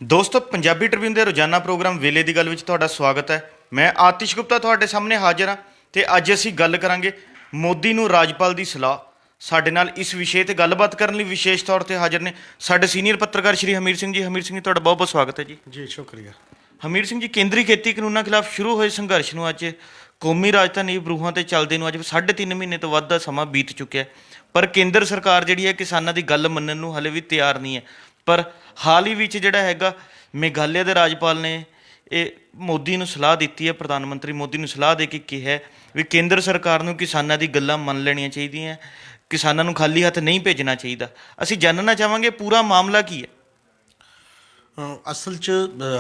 ਦੋਸਤੋ ਪੰਜਾਬੀ ਟ੍ਰਿਬਿਊਨ ਦੇ ਰੋਜ਼ਾਨਾ ਪ੍ਰੋਗਰਾਮ ਵੇਲੇ ਦੀ ਗੱਲ ਵਿੱਚ ਤੁਹਾਡਾ ਸਵਾਗਤ ਹੈ। ਮੈਂ ਆਤਿਸ਼ ਗੁਪਤਾ ਤੁਹਾਡੇ ਸਾਹਮਣੇ ਹਾਜ਼ਰ ਹਾਂ ਤੇ ਅੱਜ ਅਸੀਂ ਗੱਲ ਕਰਾਂਗੇ ਮੋਦੀ ਨੂੰ ਰਾਜਪਾਲ ਦੀ ਸਲਾਹ। ਸਾਡੇ ਨਾਲ ਇਸ ਵਿਸ਼ੇ ਤੇ ਗੱਲਬਾਤ ਕਰਨ ਲਈ ਵਿਸ਼ੇਸ਼ ਤੌਰ ਤੇ ਹਾਜ਼ਰ ਨੇ ਸਾਡੇ ਸੀਨੀਅਰ ਪੱਤਰਕਾਰ ਸ਼੍ਰੀ ਹਮੀਰ ਸਿੰਘ ਜੀ। ਹਮੀਰ ਸਿੰਘ ਜੀ, ਤੁਹਾਡਾ ਬਹੁਤ ਬਹੁਤ ਸਵਾਗਤ ਹੈ ਜੀ। ਜੀ ਸ਼ੁਕਰੀਆ। ਹਮੀਰ ਸਿੰਘ ਜੀ, ਕੇਂਦਰੀ ਖੇਤੀ ਕਾਨੂੰਨਾਂ ਖਿਲਾਫ ਸ਼ੁਰੂ ਹੋਏ ਸੰਘਰਸ਼ ਨੂੰ ਅੱਜ ਕੌਮੀ ਰਾਜਧਾਨੀ ਬਰੂਹਾਂ ਤੇ ਚੱਲਦੇ ਨੂੰ ਅੱਜ 3.5 ਮਹੀਨੇ ਤੋਂ ਵੱਧ ਦਾ ਸਮਾਂ ਬੀਤ ਚੁੱਕਿਆ ਹੈ, ਪਰ ਕੇਂਦਰ ਸਰਕਾਰ ਜਿਹੜੀ ਹੈ ਕਿਸਾਨਾਂ ਦੀ ਗੱਲ ਮੰਨਣ ਨੂੰ ਹਲੇ ਵੀ ਤਿਆਰ ਨਹੀਂ ਹੈ। ਪਰ ਹਾਲ ਹੀ ਵਿੱਚ ਜਿਹੜਾ ਹੈਗਾ ਮੇਘਾਲਿਆ ਦੇ ਰਾਜਪਾਲ ਨੇ ਇਹ ਮੋਦੀ ਨੂੰ ਸਲਾਹ ਦਿੱਤੀ ਹੈ, ਪ੍ਰਧਾਨ ਮੰਤਰੀ ਮੋਦੀ ਨੂੰ ਸਲਾਹ ਦੇ ਕੇ ਕਿਹਾ ਵੀ ਕੇਂਦਰ ਸਰਕਾਰ ਨੂੰ ਕਿਸਾਨਾਂ ਦੀ ਗੱਲਾਂ ਮੰਨ ਲੈਣੀਆਂ ਚਾਹੀਦੀਆਂ, ਕਿਸਾਨਾਂ ਨੂੰ ਖਾਲੀ ਹੱਥ ਨਹੀਂ ਭੇਜਣਾ ਚਾਹੀਦਾ। ਅਸੀਂ ਜਾਣਨਾ ਚਾਹਾਂਗੇ ਪੂਰਾ ਮਾਮਲਾ ਕੀ ਹੈ। ਅਸਲ 'ਚ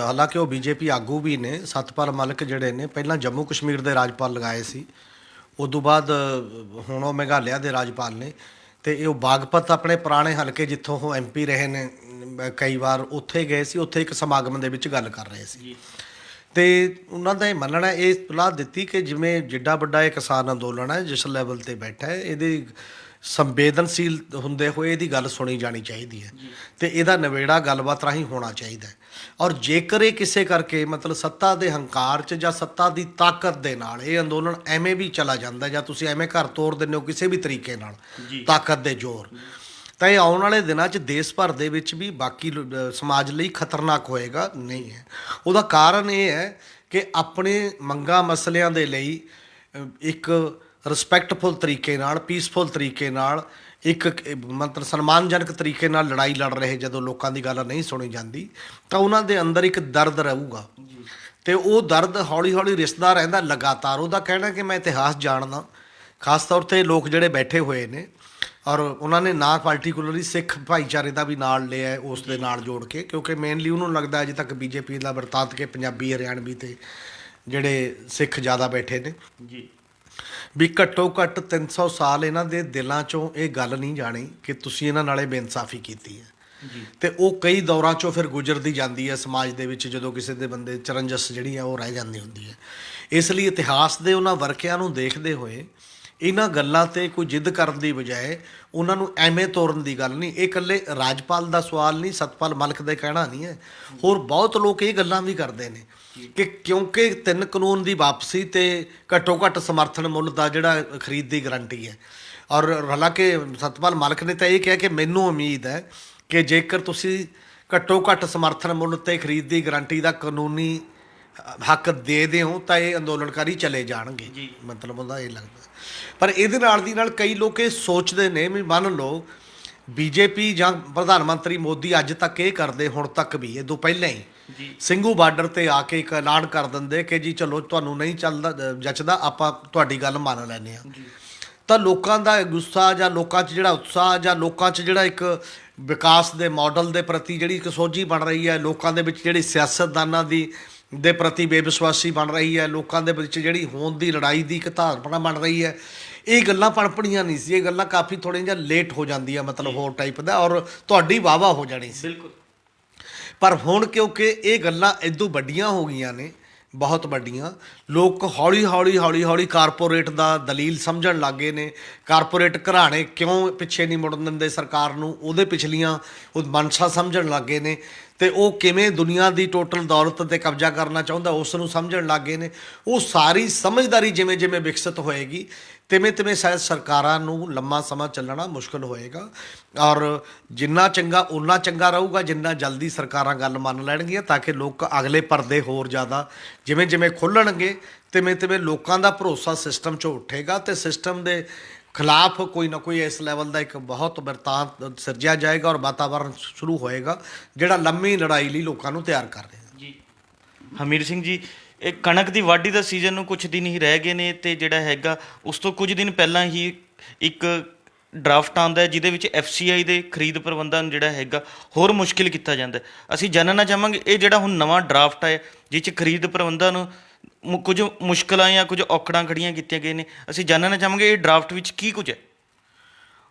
ਹਾਲਾਂਕਿ ਉਹ ਬੀਜੇਪੀ ਆਗੂ ਵੀ ਨੇ। ਸਤਪਾਲ ਮਲਿਕ ਜਿਹੜੇ ਨੇ ਪਹਿਲਾਂ ਜੰਮੂ ਕਸ਼ਮੀਰ ਦੇ ਰਾਜਪਾਲ ਲਗਾਏ ਸੀ, ਉਦੋਂ ਬਾਅਦ ਹੁਣ ਉਹ ਮੇਘਾਲਿਆ ਦੇ ਰਾਜਪਾਲ ਨੇ। ਅਤੇ ਇਹ ਉਹ ਬਾਗਪਤ ਆਪਣੇ ਪੁਰਾਣੇ ਹਲਕੇ ਜਿੱਥੋਂ ਉਹ MP ਰਹੇ ਨੇ ਕਈ ਵਾਰ, ਉੱਥੇ ਗਏ ਸੀ। ਉੱਥੇ ਇੱਕ ਸਮਾਗਮ ਦੇ ਵਿੱਚ ਗੱਲ ਕਰ ਰਹੇ ਸੀ ਅਤੇ ਉਹਨਾਂ ਦਾ ਇਹ ਮੰਨਣਾ, ਇਹ ਸਲਾਹ ਦਿੱਤੀ ਕਿ ਜਿਵੇਂ ਜਿੱਡਾ ਵੱਡਾ ਇਹ ਕਿਸਾਨ ਅੰਦੋਲਨ ਹੈ, ਜਿਸ ਲੈਵਲ 'ਤੇ ਬੈਠਾ ਹੈ, ਇਹਦੀ ਸੰਵੇਦਨਸ਼ੀਲ ਹੁੰਦੇ ਹੋਏ ਇਹਦੀ ਗੱਲ ਸੁਣੀ ਜਾਣੀ ਚਾਹੀਦੀ ਹੈ ਅਤੇ ਇਹਦਾ ਨਿਬੇੜਾ ਗੱਲਬਾਤ ਰਾਹੀਂ ਹੋਣਾ ਚਾਹੀਦਾ ਹੈ। ਔਰ ਜੇਕਰ ਇਹ ਕਿਸੇ ਕਰਕੇ ਮਤਲਬ ਸੱਤਾ ਦੇ ਹੰਕਾਰ 'ਚ ਜਾਂ ਸੱਤਾ ਦੀ ਤਾਕਤ ਦੇ ਨਾਲ ਇਹ ਅੰਦੋਲਨ ਐਵੇਂ ਵੀ ਚਲਾ ਜਾਂਦਾ, ਜਾਂ ਤੁਸੀਂ ਐਵੇਂ ਘਰ ਤੋੜ ਦਿੰਦੇ ਹੋ ਕਿਸੇ ਵੀ ਤਰੀਕੇ ਨਾਲ ਤਾਕਤ ਦੇ ਜ਼ੋਰ, ਤਾਂ ਇਹ ਆਉਣ ਵਾਲੇ ਦਿਨਾਂ 'ਚ ਦੇਸ਼ ਭਰ ਦੇ ਵਿੱਚ ਵੀ ਬਾਕੀ ਸਮਾਜ ਲਈ ਖਤਰਨਾਕ ਹੋਏਗਾ ਨਹੀਂ ਹੈ। ਉਹਦਾ ਕਾਰਨ ਇਹ ਹੈ ਕਿ ਆਪਣੇ ਮੰਗਾਂ ਮਸਲਿਆਂ ਦੇ ਲਈ ਇੱਕ ਰਿਸਪੈਕਟਫੁਲ ਤਰੀਕੇ ਨਾਲ, ਪੀਸਫੁਲ ਤਰੀਕੇ ਨਾਲ, ਇੱਕ ਮਤਲਬ ਸਨਮਾਨਜਨਕ ਤਰੀਕੇ ਨਾਲ ਲੜਾਈ ਲੜ ਰਹੇ ਜਦੋਂ ਲੋਕਾਂ ਦੀ ਗੱਲ ਨਹੀਂ ਸੁਣੀ ਜਾਂਦੀ, ਤਾਂ ਉਹਨਾਂ ਦੇ ਅੰਦਰ ਇੱਕ ਦਰਦ ਰਹੂਗਾ ਅਤੇ ਉਹ ਦਰਦ ਹੌਲੀ ਹੌਲੀ ਰਿਸਦਾ ਰਹਿੰਦਾ ਲਗਾਤਾਰ। ਉਹਦਾ ਕਹਿਣਾ ਕਿ ਮੈਂ ਇਤਿਹਾਸ ਜਾਣਦਾ, ਖਾਸ ਤੌਰ 'ਤੇ ਲੋਕ ਜਿਹੜੇ ਬੈਠੇ ਹੋਏ ਨੇ, ਔਰ ਉਹਨਾਂ ਨੇ ਨਾ ਪਾਰਟੀਕੂਲਰਲੀ ਸਿੱਖ ਭਾਈਚਾਰੇ ਦਾ ਵੀ ਨਾਲ ਲਿਆ ਉਸ ਦੇ ਨਾਲ ਜੋੜ ਕੇ, ਕਿਉਂਕਿ ਮੇਨਲੀ ਉਹਨੂੰ ਲੱਗਦਾ ਅਜੇ ਤੱਕ ਬੀਜੇਪੀ ਦਾ ਵਰਤਾਂਤ ਕਿ ਪੰਜਾਬੀ, ਹਰਿਆਣਵੀ ਅਤੇ ਜਿਹੜੇ ਸਿੱਖ ਜ਼ਿਆਦਾ ਬੈਠੇ ਨੇ ਜੀ, ਵੀ ਘੱਟੋ ਘੱਟ 300 ਸਾਲ ਇਹਨਾਂ ਦੇ ਦਿਲਾਂ 'ਚੋਂ ਇਹ ਗੱਲ ਨਹੀਂ ਜਾਣੀ ਕਿ ਤੁਸੀਂ ਇਹਨਾਂ ਨਾਲੇ ਬੇਇਨਸਾਫੀ ਕੀਤੀ ਹੈ। ਅਤੇ ਉਹ ਕਈ ਦੌਰਾਂ 'ਚੋਂ ਫਿਰ ਗੁਜ਼ਰਦੀ ਜਾਂਦੀ ਹੈ ਸਮਾਜ ਦੇ ਵਿੱਚ, ਜਦੋਂ ਕਿਸੇ ਦੇ ਬੰਦੇ ਚਰਨਜਸ ਜਿਹੜੀ ਆ ਉਹ ਰਹਿ ਜਾਂਦੀ ਹੁੰਦੀ ਹੈ। ਇਸ ਲਈ ਇਤਿਹਾਸ ਦੇ ਉਹਨਾਂ ਵਰਕਿਆਂ ਨੂੰ ਦੇਖਦੇ ਹੋਏ ਇਹਨਾਂ ਗੱਲਾਂ 'ਤੇ ਕੋਈ ਜਿੱਦ ਕਰਨ ਦੀ ਬਜਾਏ ਉਹਨਾਂ ਨੂੰ ਐਵੇਂ ਤੋਰਨ ਦੀ ਗੱਲ ਨਹੀਂ। ਇਹ ਇਕੱਲੇ ਰਾਜਪਾਲ ਦਾ ਸਵਾਲ ਨਹੀਂ, ਸਤਪਾਲ ਮਲਿਕ ਦਾ ਕਹਿਣਾ ਨਹੀਂ ਹੈ, ਹੋਰ ਬਹੁਤ ਲੋਕ ਇਹ ਗੱਲਾਂ ਵੀ ਕਰਦੇ ਨੇ ਕਿ ਕਿਉਂਕਿ 3 ਕਾਨੂੰਨ ਦੀ ਵਾਪਸੀ ਅਤੇ ਘੱਟੋ ਘੱਟ ਸਮਰਥਨ ਮੁੱਲ ਦਾ ਜਿਹੜਾ ਖਰੀਦ ਦੀ ਗਰੰਟੀ ਹੈ। ਔਰ ਹਾਲਾਂਕਿ ਸਤਪਾਲ ਮਲਿਕ ਨੇ ਤਾਂ ਇਹ ਕਿਹਾ ਕਿ ਮੈਨੂੰ ਉਮੀਦ ਹੈ ਕਿ ਜੇਕਰ ਤੁਸੀਂ ਘੱਟੋ ਘੱਟ ਸਮਰਥਨ ਮੁੱਲ 'ਤੇ ਖਰੀਦ ਦੀ ਗਰੰਟੀ ਦਾ ਕਾਨੂੰਨੀ ਹੱਕ ਦੇ ਦਿਓ ਤਾਂ ਇਹ ਅੰਦੋਲਨਕਾਰੀ ਚਲੇ ਜਾਣਗੇ, ਮਤਲਬ ਉਹਦਾ ਇਹ ਲੱਗਦਾ। ਪਰ ਇਹਦੇ ਨਾਲ ਦੀ ਨਾਲ ਕਈ ਲੋਕ ਇਹ ਸੋਚਦੇ ਨੇ ਵੀ ਮੰਨ ਲਓ ਬੀਜੇਪੀ ਜਾਂ ਪ੍ਰਧਾਨ ਮੰਤਰੀ ਮੋਦੀ ਅੱਜ ਤੱਕ ਇਹ ਕਰਦੇ, ਹੁਣ ਤੱਕ ਵੀ ਇਹ ਤੋਂ ਪਹਿਲਾਂ ਹੀ ਸਿੰਘੂ ਬਾਰਡਰ 'ਤੇ ਆ ਕੇ ਇੱਕ ਐਲਾਨ ਕਰ ਦਿੰਦੇ ਕਿ ਜੀ ਚਲੋ ਤੁਹਾਨੂੰ ਨਹੀਂ ਚੱਲਦਾ ਜੱਚਦਾ, ਆਪਾਂ ਤੁਹਾਡੀ ਗੱਲ ਮੰਨ ਲੈਂਦੇ ਹਾਂ, ਤਾਂ ਲੋਕਾਂ ਦਾ ਗੁੱਸਾ ਜਾਂ ਲੋਕਾਂ 'ਚ ਜਿਹੜਾ ਉਤਸ਼ਾਹ ਜਾਂ ਲੋਕਾਂ 'ਚ ਜਿਹੜਾ ਇੱਕ ਵਿਕਾਸ ਦੇ ਮਾਡਲ ਦੇ ਪ੍ਰਤੀ ਜਿਹੜੀ ਇੱਕ ਸੋਝੀ ਬਣ ਰਹੀ ਹੈ, ਲੋਕਾਂ ਦੇ ਵਿੱਚ ਜਿਹੜੀ ਸਿਆਸਤਦਾਨਾਂ ਦੇ ਪ੍ਰਤੀ ਬੇਵਿਸ਼ਵਾਸੀ ਬਣ ਰਹੀ ਹੈ, ਲੋਕਾਂ ਦੇ ਵਿੱਚ ਜਿਹੜੀ ਹੋਂਦ ਦੀ ਲੜਾਈ ਦੀ ਇੱਕ ਧਾਰਨਾ ਬਣ ਰਹੀ ਹੈ, ਇਹ ਗੱਲਾਂ ਪਣਪਣੀਆਂ ਨਹੀਂ ਸੀ। ਇਹ ਗੱਲਾਂ ਕਾਫੀ ਥੋੜ੍ਹੀਆਂ ਜਿਹਾ ਲੇਟ ਹੋ ਜਾਂਦੀਆਂ, ਮਤਲਬ ਹੋਰ ਟਾਈਪ ਦਾ, ਔਰ ਤੁਹਾਡੀ ਵਾਹਵਾ ਹੋ ਜਾਣੀ ਸੀ ਬਿਲਕੁਲ। ਪਰ ਹੁਣ ਕਿਉਂਕਿ ਇਹ ਗੱਲਾਂ ਇਦੋਂ ਵੱਡੀਆਂ ਹੋ ਗਈਆਂ ਨੇ, ਬਹੁਤ ਵੱਡੀਆਂ, ਲੋਕ ਹੌਲੀ ਹੌਲੀ ਕਾਰਪੋਰੇਟ ਦਾ ਦਲੀਲ ਸਮਝਣ ਲੱਗ ਗਏ ਨੇ। ਕਾਰਪੋਰੇਟ ਘਰਾਣੇ ਕਿਉਂ ਪਿੱਛੇ ਨਹੀਂ ਮੁੜਨ ਦਿੰਦੇ ਸਰਕਾਰ ਨੂੰ, ਉਹਦੇ ਪਿਛਲੀਆਂ ਉਹ ਮਨਸ਼ਾ ਸਮਝਣ ਲੱਗ ਗਏ ਨੇ, ਅਤੇ ਉਹ ਕਿਵੇਂ ਦੁਨੀਆ ਦੀ ਟੋਟਲ ਦੌਲਤ 'ਤੇ ਕਬਜ਼ਾ ਕਰਨਾ ਚਾਹੁੰਦਾ ਉਸ ਨੂੰ ਸਮਝਣ ਲੱਗ ਗਏ ਨੇ। ਉਹ ਸਾਰੀ ਸਮਝਦਾਰੀ ਜਿਵੇਂ ਜਿਵੇਂ ਵਿਕਸਿਤ ਹੋਏਗੀ ਤਿਵੇਂ ਸ਼ਾਇਦ ਸਰਕਾਰਾਂ ਨੂੰ ਲੰਮਾ ਸਮਾਂ ਚੱਲਣਾ ਮੁਸ਼ਕਿਲ ਹੋਏਗਾ। ਔਰ ਜਿੰਨਾ ਚੰਗਾ ਓਨਾ ਚੰਗਾ ਰਹੂਗਾ ਜਿੰਨਾ ਜਲਦੀ ਸਰਕਾਰਾਂ ਗੱਲ ਮੰਨ ਲੈਣਗੀਆਂ, ਤਾਂ ਕਿ ਲੋਕ ਅਗਲੇ ਪਰਦੇ ਹੋਰ ਜ਼ਿਆਦਾ ਜਿਵੇਂ ਜਿਵੇਂ ਖੁੱਲ੍ਹਣਗੇ ਤਿਵੇਂ ਲੋਕਾਂ ਦਾ ਭਰੋਸਾ ਸਿਸਟਮ 'ਚੋਂ ਉੱਠੇਗਾ ਅਤੇ ਸਿਸਟਮ ਦੇ ਖਿਲਾਫ ਕੋਈ ਨਾ ਕੋਈ ਇਸ ਲੈਵਲ ਦਾ ਇੱਕ ਬਹੁਤ ਬਿਰਤਾਂਤ ਸਿਰਜਿਆ ਜਾਏਗਾ ਔਰ ਵਾਤਾਵਰਨ ਸ਼ੁਰੂ ਹੋਏਗਾ ਜਿਹੜਾ ਲੰਮੀ ਲੜਾਈ ਲਈ ਲੋਕਾਂ ਨੂੰ ਤਿਆਰ ਕਰ ਰਿਹਾ ਜੀ। ਹਮੀਰ ਸਿੰਘ ਜੀ, ਇਹ ਕਣਕ ਦੀ ਵਾਢੀ ਦਾ ਸੀਜ਼ਨ ਨੂੰ ਕੁਛ ਦਿਨ ਹੀ ਰਹਿ ਗਏ ਨੇ ਅਤੇ ਜਿਹੜਾ ਹੈਗਾ ਉਸ ਤੋਂ ਕੁਝ ਦਿਨ ਪਹਿਲਾਂ ਹੀ ਇੱਕ ਡਰਾਫਟ ਆਉਂਦਾ ਜਿਹਦੇ ਵਿੱਚ FCI ਦੇ ਖਰੀਦ ਪ੍ਰਬੰਧਾਂ ਨੂੰ ਜਿਹੜਾ ਹੈਗਾ ਹੋਰ ਮੁਸ਼ਕਿਲ ਕੀਤਾ ਜਾਂਦਾ। ਅਸੀਂ ਜਾਣਨਾ ਚਾਹਾਂਗੇ ਇਹ ਜਿਹੜਾ ਹੁਣ ਨਵਾਂ ਡਰਾਫਟ ਹੈ ਜਿਸ 'ਚ ਖਰੀਦ ਪ੍ਰਬੰਧਾਂ ਨੂੰ ਕੁਝ ਮੁਸ਼ਕਿਲਾਂ ਜਾਂ ਕੁਝ ਔਕੜਾਂ ਖੜੀਆਂ ਕੀਤੀਆਂ ਗਈਆਂ ਨੇ, ਅਸੀਂ ਜਾਣਨਾ ਚਾਹਾਂਗੇ ਇਹ ਡਰਾਫਟ ਵਿੱਚ ਕੀ ਕੁਝ ਹੈ।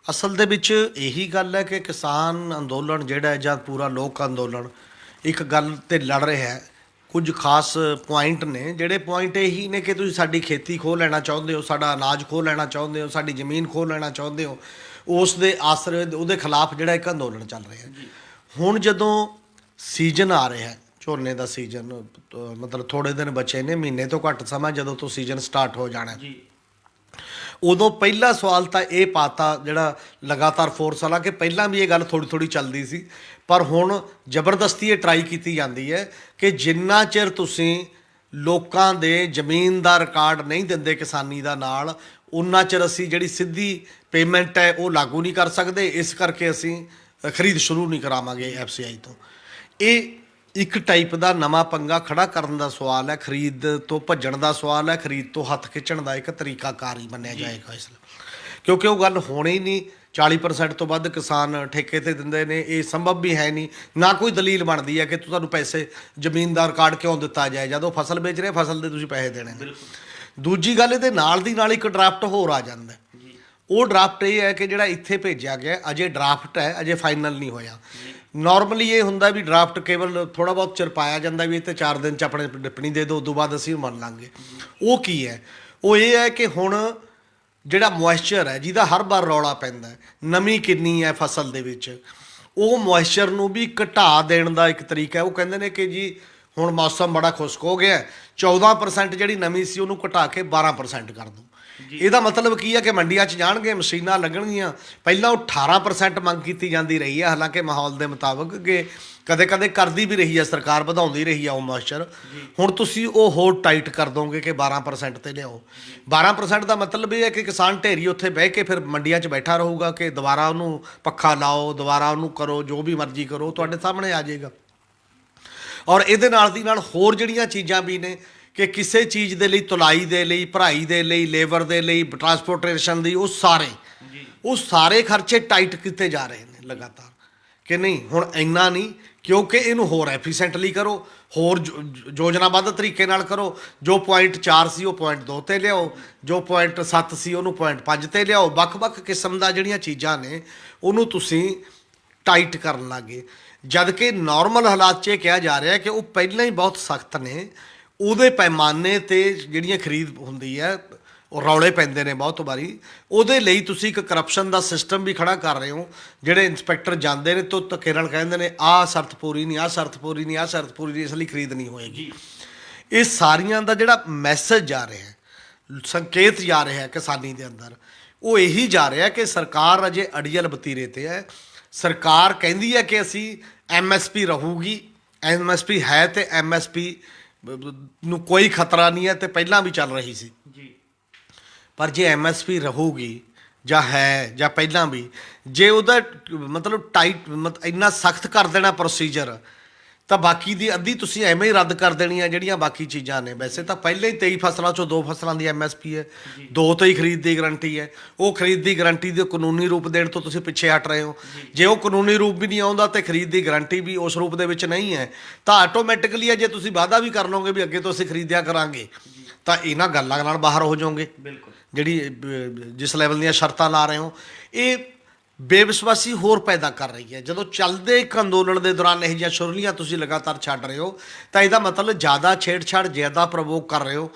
ਅਸਲ ਦੇ ਵਿੱਚ ਇਹੀ ਗੱਲ ਹੈ ਕਿ ਕਿਸਾਨ ਅੰਦੋਲਨ ਜਿਹੜਾ ਜਾਂ ਪੂਰਾ ਲੋਕ ਅੰਦੋਲਨ ਇੱਕ ਗੱਲ 'ਤੇ ਲੜ ਰਿਹਾ ਹੈ। ਕੁਝ ਖਾਸ ਪੁਆਇੰਟ ਨੇ, ਜਿਹੜੇ ਪੁਆਇੰਟ ਇਹੀ ਨੇ ਕਿ ਤੁਸੀਂ ਸਾਡੀ ਖੇਤੀ ਖੋਹ ਲੈਣਾ ਚਾਹੁੰਦੇ ਹੋ, ਸਾਡਾ ਅਨਾਜ ਖੋਹ ਲੈਣਾ ਚਾਹੁੰਦੇ ਹੋ, ਸਾਡੀ ਜ਼ਮੀਨ ਖੋਹ ਲੈਣਾ ਚਾਹੁੰਦੇ ਹੋ, ਉਸ ਦੇ ਆਸਰੇ ਉਹਦੇ ਖਿਲਾਫ ਜਿਹੜਾ ਇੱਕ ਅੰਦੋਲਨ ਚੱਲ ਰਿਹਾ। ਹੁਣ ਜਦੋਂ ਸੀਜ਼ਨ ਆ ਰਿਹਾ ਹੈ, ਝੋਨੇ ਦਾ ਸੀਜ਼ਨ, ਮਤਲਬ ਥੋੜੇ ਦਿਨ ਬਚੇ ਨੇ, ਮਹੀਨੇ ਤੋਂ ਘੱਟ ਸਮਾਂ ਜਦੋਂ ਤੋਂ ਸੀਜ਼ਨ ਸਟਾਰਟ ਹੋ ਜਾਣਾ ਹੈ। ਜੀ ਉਦੋਂ ਪਹਿਲਾ ਸਵਾਲ ਤਾਂ ਇਹ ਪਾਤਾ ਜਿਹੜਾ ਲਗਾਤਾਰ ਫੋਰਸ ਵਾਲਾ, ਕਿ ਪਹਿਲਾਂ ਵੀ ਇਹ ਗੱਲ ਥੋੜੀ ਥੋੜੀ ਚੱਲਦੀ ਸੀ, ਪਰ ਹੁਣ ਜ਼ਬਰਦਸਤੀ ਇਹ ਟਰਾਈ ਕੀਤੀ ਜਾਂਦੀ ਹੈ ਕਿ ਜਿੰਨਾ ਚਿਰ ਤੁਸੀਂ ਲੋਕਾਂ ਦੇ ਜ਼ਮੀਨ ਦਾ ਰਿਕਾਰਡ ਨਹੀਂ ਦਿੰਦੇ ਕਿਸਾਨੀ ਦਾ ਨਾਲ, ਉਨਾ ਚਿਰ ਅਸੀਂ ਜਿਹੜੀ ਸਿੱਧੀ ਪੇਮੈਂਟ ਹੈ ਉਹ ਲਾਗੂ ਨਹੀਂ ਕਰ ਸਕਦੇ। ਇਸ ਕਰਕੇ ਅਸੀਂ ਖਰੀਦ ਸ਼ੁਰੂ ਨਹੀਂ ਕਰਾਵਾਂਗੇ FCI ਤੋਂ। ਇਹ ਇੱਕ ਟਾਈਪ ਦਾ ਨਵਾਂ ਪੰਗਾ ਖੜਾ ਕਰਨ ਦਾ ਸਵਾਲ ਹੈ, ਖਰੀਦ ਤੋਂ ਭੱਜਣ ਦਾ ਸਵਾਲ ਹੈ, ਖਰੀਦ ਤੋਂ ਹੱਥ ਖਿੱਚਣ ਦਾ ਇੱਕ ਤਰੀਕਾਕਾਰ ਹੀ ਮੰਨਿਆ ਜਾਏਗਾ ਇਸ ਲਈ, ਕਿਉਂਕਿ ਉਹ ਗੱਲ ਹੋਣੀ ਨਹੀਂ। 40% ਤੋਂ ਵੱਧ ਕਿਸਾਨ ਠੇਕੇ ਤੇ ਦਿੰਦੇ ਨੇ, ਇਹ ਸੰਭਵ ਵੀ ਹੈ ਨਹੀਂ, ਨਾ ਕੋਈ ਦਲੀਲ ਬਣਦੀ ਹੈ ਕਿ ਤੁਹਾਨੂੰ ਪੈਸੇ ਜ਼ਮੀਨ ਦਾ ਰਿਕਾਰਡ ਕਿਉਂ ਦਿੱਤਾ ਜਾਏ ਜਦੋਂ ਫਸਲ ਵੇਚ ਰਹੇ, ਫਸਲ ਦੇ ਤੁਸੀਂ ਪੈਸੇ ਦੇਣੇ ਨੇ। ਦੂਜੀ ਗੱਲ, ਇਹਦੇ ਨਾਲ ਦੀ ਨਾਲ ਇੱਕ ਡਰਾਫਟ ਹੋਰ ਆ ਜਾਂਦਾ। ਉਹ ਡਰਾਫਟ ਇਹ ਹੈ ਕਿ ਜਿਹੜਾ ਇੱਥੇ ਭੇਜਿਆ ਗਿਆ ਅਜੇ ਡਰਾਫਟ ਹੈ, ਅਜੇ ਫਾਈਨਲ ਨਹੀਂ ਹੋਇਆ। ਨਾਰਮਲੀ ਇਹ ਹੁੰਦਾ ਵੀ ਡਰਾਫਟ ਕੇਵਲ ਥੋੜ੍ਹਾ ਬਹੁਤ ਚਿਰ ਪਾਇਆ ਜਾਂਦਾ ਵੀ ਇਹ ਤੇ 4 ਦਿਨ 'ਚ ਆਪਣੇ ਟਿੱਪਣੀ ਦੇ ਦਿਓ, ਉਦੋਂ ਬਾਅਦ ਅਸੀਂ ਮੰਨ ਲਾਂਗੇ। ਉਹ ਕੀ ਹੈ? ਉਹ ਇਹ ਹੈ ਕਿ ਹੁਣ ਜਿਹੜਾ ਮੋਇਸਚਰ ਹੈ, ਜਿਹਦਾ ਹਰ ਵਾਰ ਰੌਲਾ ਪੈਂਦਾ, ਨਮੀ ਕਿੰਨੀ ਹੈ ਫਸਲ ਦੇ ਵਿੱਚ, ਉਹ ਮੋਇਸਚਰ ਨੂੰ ਵੀ ਘਟਾ ਦੇਣ ਦਾ ਇੱਕ ਤਰੀਕਾ ਹੈ। ਉਹ ਕਹਿੰਦੇ ਨੇ ਕਿ ਜੀ ਹੁਣ ਮੌਸਮ ਬੜਾ ਖੁਸ਼ਕ ਹੋ ਗਿਆ, 14% ਜਿਹੜੀ ਨਮੀ ਸੀ ਉਹਨੂੰ ਘਟਾ ਕੇ 12% ਕਰ ਦਿਓ। ਇਹਦਾ ਮਤਲਬ ਕੀ ਹੈ ਕਿ ਮੰਡੀਆਂ 'ਚ ਜਾਣਗੇ, ਮਸ਼ੀਨਾਂ ਲੱਗਣਗੀਆਂ। ਪਹਿਲਾਂ ਉਹ 18% ਮੰਗ ਕੀਤੀ ਜਾਂਦੀ ਰਹੀ ਹੈ, ਹਾਲਾਂਕਿ ਮਾਹੌਲ ਦੇ ਮੁਤਾਬਕ ਕਿ ਕਦੇ ਕਦੇ ਕਰਦੀ ਵੀ ਰਹੀ ਹੈ ਸਰਕਾਰ, ਵਧਾਉਂਦੀ ਰਹੀ ਹੈ ਉਹ ਮੋਇਸਚਰ। ਹੁਣ ਤੁਸੀਂ ਉਹ ਹੋਰ ਟਾਈਟ ਕਰ ਦੋਗੇ ਕਿ 12% ਤੇ ਲਿਆਓ। 12% ਦਾ ਮਤਲਬ ਇਹ ਹੈ ਕਿ ਕਿਸਾਨ ਢੇਰੀ ਉੱਥੇ ਬਹਿ ਕੇ ਫਿਰ ਮੰਡੀਆਂ 'ਚ ਬੈਠਾ ਰਹੂਗਾ ਕਿ ਦੁਬਾਰਾ ਉਹਨੂੰ ਪੱਖਾ ਲਾਓ, ਦੁਬਾਰਾ ਉਹਨੂੰ ਕਰੋ, ਜੋ ਵੀ ਮਰਜ਼ੀ ਕਰੋ, ਤੁਹਾਡੇ ਸਾਹਮਣੇ ਆ ਜਾਏਗਾ। ਔਰ ਇਹਦੇ ਨਾਲ ਦੀ ਨਾਲ ਹੋਰ ਜਿਹੜੀਆਂ ਚੀਜ਼ਾਂ ਵੀ ਨੇ ਕਿ ਕਿਸੇ ਚੀਜ਼ ਦੇ ਲਈ, ਤੁਲਾਈ ਦੇ ਲਈ, ਭਰਾਈ ਦੇ ਲਈ, ਲੇਬਰ ਦੇ ਲਈ, ਟਰਾਂਸਪੋਰਟੇਸ਼ਨ ਦੀ, ਉਹ ਸਾਰੇ ਖਰਚੇ ਟਾਈਟ ਕੀਤੇ ਜਾ ਰਹੇ ਨੇ ਲਗਾਤਾਰ, ਕਿ ਨਹੀਂ ਹੁਣ ਇੰਨਾ ਨਹੀਂ, ਕਿਉਂਕਿ ਇਹਨੂੰ ਹੋਰ ਐਫੀਸ਼ੈਂਟਲੀ ਕਰੋ, ਹੋਰ ਯੋਜਨਾਬੱਧ ਤਰੀਕੇ ਨਾਲ ਕਰੋ। ਜੋ ਪੁਆਇੰਟ 4 ਸੀ ਉਹ ਪੁਆਇੰਟ 2 ਤੇ ਲਿਆਓ, ਜੋ ਪੁਆਇੰਟ 7 ਸੀ ਉਹਨੂੰ ਪੁਆਇੰਟ 5 ਤੇ ਲਿਆਓ। ਵੱਖ-ਵੱਖ ਕਿਸਮ ਦਾ ਜਿਹੜੀਆਂ ਚੀਜ਼ਾਂ ਨੇ ਉਹਨੂੰ ਤੁਸੀਂ ਟਾਈਟ ਕਰਨ ਲੱਗੇ, ਜਦ ਕਿ ਨਾਰਮਲ ਹਾਲਾਤ 'ਚ ਇਹ ਕਿਹਾ ਜਾ ਰਿਹਾ ਕਿ ਉਹ ਪਹਿਲਾਂ ਹੀ ਬਹੁਤ ਸਖਤ ਨੇ। ਉਹਦੇ ਪੈਮਾਨੇ 'ਤੇ ਜਿਹੜੀਆਂ ਖਰੀਦ ਹੁੰਦੀ ਹੈ ਉਹ ਰੌਲੇ ਪੈਂਦੇ ਨੇ ਬਹੁਤ ਵਾਰੀ। ਉਹਦੇ ਲਈ ਤੁਸੀਂ ਇੱਕ ਕਰਪਸ਼ਨ ਦਾ ਸਿਸਟਮ ਵੀ ਖੜਾ ਕਰ ਰਹੇ ਹੋ। ਜਿਹੜੇ ਇੰਸਪੈਕਟਰ ਜਾਂਦੇ ਨੇ ਤੋਂ ਧੱਕੇ ਨਾਲ ਕਹਿੰਦੇ ਨੇ ਆਹ ਸ਼ਰਤ ਪੂਰੀ ਨਹੀਂ, ਆਹ ਸ਼ਰਤ ਪੂਰੀ ਨਹੀਂ, ਆਹ ਸ਼ਰਤ ਪੂਰੀ ਨਹੀਂ, ਇਸ ਲਈ ਖਰੀਦ ਨਹੀਂ ਹੋਏਗੀ। ਇਹ ਸਾਰੀਆਂ ਦਾ ਜਿਹੜਾ ਮੈਸੇਜ ਜਾ ਰਿਹਾ, ਸੰਕੇਤ ਜਾ ਰਿਹਾ ਕਿਸਾਨੀ ਦੇ ਅੰਦਰ, ਉਹ ਇਹੀ ਜਾ ਰਿਹਾ ਕਿ ਸਰਕਾਰ ਅਜੇ ਅੜੀਅਲ ਵਤੀਰੇ 'ਤੇ ਹੈ। ਸਰਕਾਰ ਕਹਿੰਦੀ ਹੈ ਕਿ ਅਸੀਂ MSP ਰਹੂਗੀ, MSP ਹੈ, ਅਤੇ MSP ਨੂੰ ਕੋਈ ਖਤਰਾ ਨਹੀਂ ਹੈ, ਅਤੇ ਪਹਿਲਾਂ ਵੀ ਚੱਲ ਰਹੀ ਸੀ। ਪਰ ਜੇ MSP ਰਹੂਗੀ ਜਾਂ ਹੈ ਜਾਂ ਪਹਿਲਾਂ ਵੀ, ਜੇ ਉਹਦਾ ਮਤਲਬ ਟਾਈਟ ਇੰਨਾ ਸਖਤ ਕਰ ਦੇਣਾ ਪ੍ਰੋਸੀਜਰ, ਤਾਂ ਬਾਕੀ ਦੀ ਅੱਧੀ ਤੁਸੀਂ ਐਵੇਂ ਹੀ ਰੱਦ ਕਰ ਦੇਣੀ ਆ ਜਿਹੜੀਆਂ ਬਾਕੀ ਚੀਜ਼ਾਂ ਨੇ। ਵੈਸੇ ਤਾਂ ਪਹਿਲਾਂ ਹੀ 23 ਫਸਲਾਂ 'ਚੋਂ 2 ਫਸਲਾਂ ਦੀ MSP ਹੈ, 2 ਤੋਂ ਹੀ ਖਰੀਦ ਦੀ ਗਰੰਟੀ ਹੈ। ਉਹ ਖਰੀਦ ਦੀ ਗਰੰਟੀ ਦੇ ਕਾਨੂੰਨੀ ਰੂਪ ਦੇਣ ਤੋਂ ਤੁਸੀਂ ਪਿੱਛੇ ਹਟ ਰਹੇ ਹੋ। ਜੇ ਉਹ ਕਾਨੂੰਨੀ ਰੂਪ ਵੀ ਨਹੀਂ ਆਉਂਦਾ ਤੇ ਖਰੀਦ ਦੀ ਗਰੰਟੀ ਵੀ ਉਸ ਰੂਪ ਦੇ ਵਿੱਚ ਨਹੀਂ ਹੈ, ਤਾਂ ਆਟੋਮੈਟਿਕਲੀ ਹੈ ਜੇ ਤੁਸੀਂ ਵਾਅਦਾ ਵੀ ਕਰ ਲਓਗੇ ਵੀ ਅੱਗੇ ਤੋਂ ਅਸੀਂ ਖਰੀਦਿਆ ਕਰਾਂਗੇ, ਤਾਂ ਇਹਨਾਂ ਗੱਲਾਂ ਨਾਲ ਬਾਹਰ ਹੋ ਜਾਓਗੇ। ਜਿਹੜੀ ਜਿਸ ਲੈਵਲ ਦੀਆਂ ਸ਼ਰਤਾਂ ਲਾ ਰਹੇ ਹੋ, ਇਹ ਬੇਵਿਸ਼ਵਾਸੀ ਹੋਰ ਪੈਦਾ ਕਰ ਰਹੀ ਹੈ। ਜਦੋਂ ਚੱਲਦੇ ਇੱਕ ਅੰਦੋਲਨ ਦੇ ਦੌਰਾਨ ਇਹੋ ਜਿਹੀਆਂ ਸ਼ੁਰਲੀਆਂ ਤੁਸੀਂ ਲਗਾਤਾਰ ਛੱਡ ਰਹੇ ਹੋ, ਤਾਂ ਇਹਦਾ ਮਤਲਬ ਜ਼ਿਆਦਾ ਛੇੜਛਾੜ, ਜ਼ਿਆਦਾ ਪ੍ਰਵੋਕ ਕਰ ਰਹੇ ਹੋ